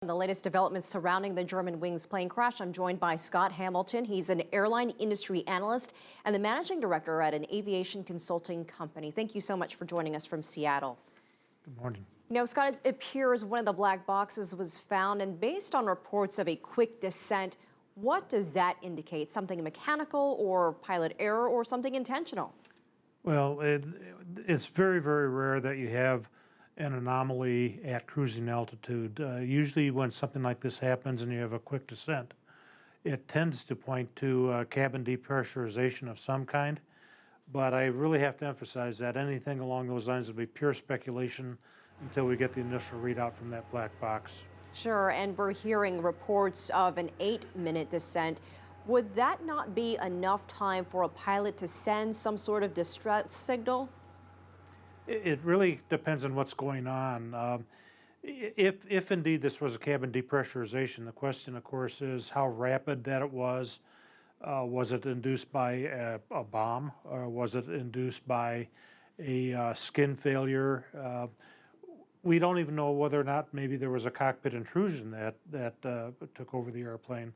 The latest developments surrounding the Germanwings plane crash. I'm joined by Scott Hamilton. He's an airline industry analyst and the managing director at an aviation consulting company. Thank you so much for joining us from Seattle. Good morning. Scott, it appears one of the black boxes was found, and based on reports of a quick descent, what does that indicate? Something mechanical or pilot error or something intentional? Well, it's very, very rare that you have an anomaly at cruising altitude. Usually when something like this happens and you have a quick descent, it tends to point to cabin depressurization of some kind. But I really have to emphasize that anything along those lines would be pure speculation until we get the initial readout from that black box. Sure, and we're hearing reports of an 8-minute descent. Would that not be enough time for a pilot to send some sort of distress signal? It really depends on what's going on. If indeed this was a cabin depressurization, the question, of course, is how rapid that it was. Was it induced by a bomb, or was it induced by a skin failure? We don't even know whether or not maybe there was a cockpit intrusion that took over the airplane.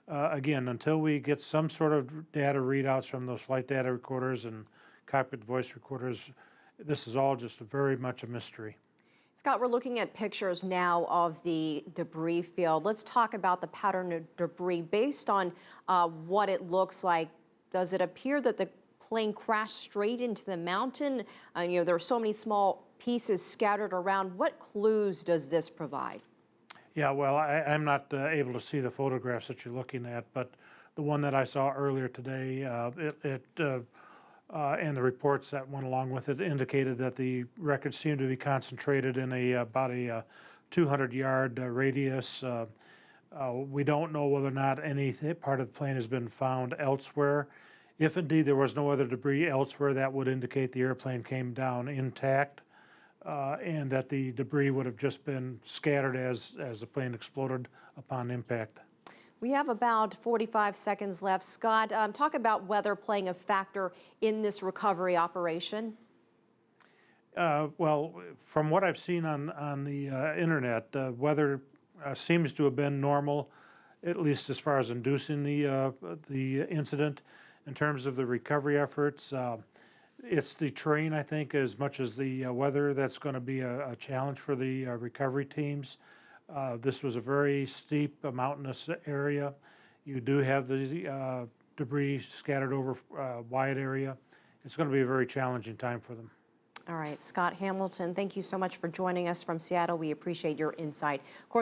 Again, until we get some sort of data readouts from those flight data recorders and cockpit voice recorders, this is all just very much a mystery. Scott, we're looking at pictures now of the debris field. Let's talk about the pattern of debris. Based on what it looks like, does it appear that the plane crashed straight into the mountain? There are so many small pieces scattered around. What clues does this provide? Yeah, well, I'm not able to see the photographs that you're looking at, but the one that I saw earlier today, and the reports that went along with it indicated that the wreckage seemed to be concentrated in about a 200-yard radius. We don't know whether or not any part of the plane has been found elsewhere. If indeed there was no other debris elsewhere, that would indicate the airplane came down intact, and that the debris would have just been scattered as the plane exploded upon impact. We have about 45 seconds left. Scott, talk about weather playing a factor in this recovery operation. Well, from what I've seen on the internet, weather seems to have been normal, at least as far as inducing the incident. In terms of the recovery efforts, it's the terrain, I think, as much as the weather that's going to be a challenge for the recovery teams. This was a very steep, mountainous area. You do have the debris scattered over a wide area. It's going to be a very challenging time for them. All right, Scott Hamilton, thank you so much for joining us from Seattle. We appreciate your insight. Of course,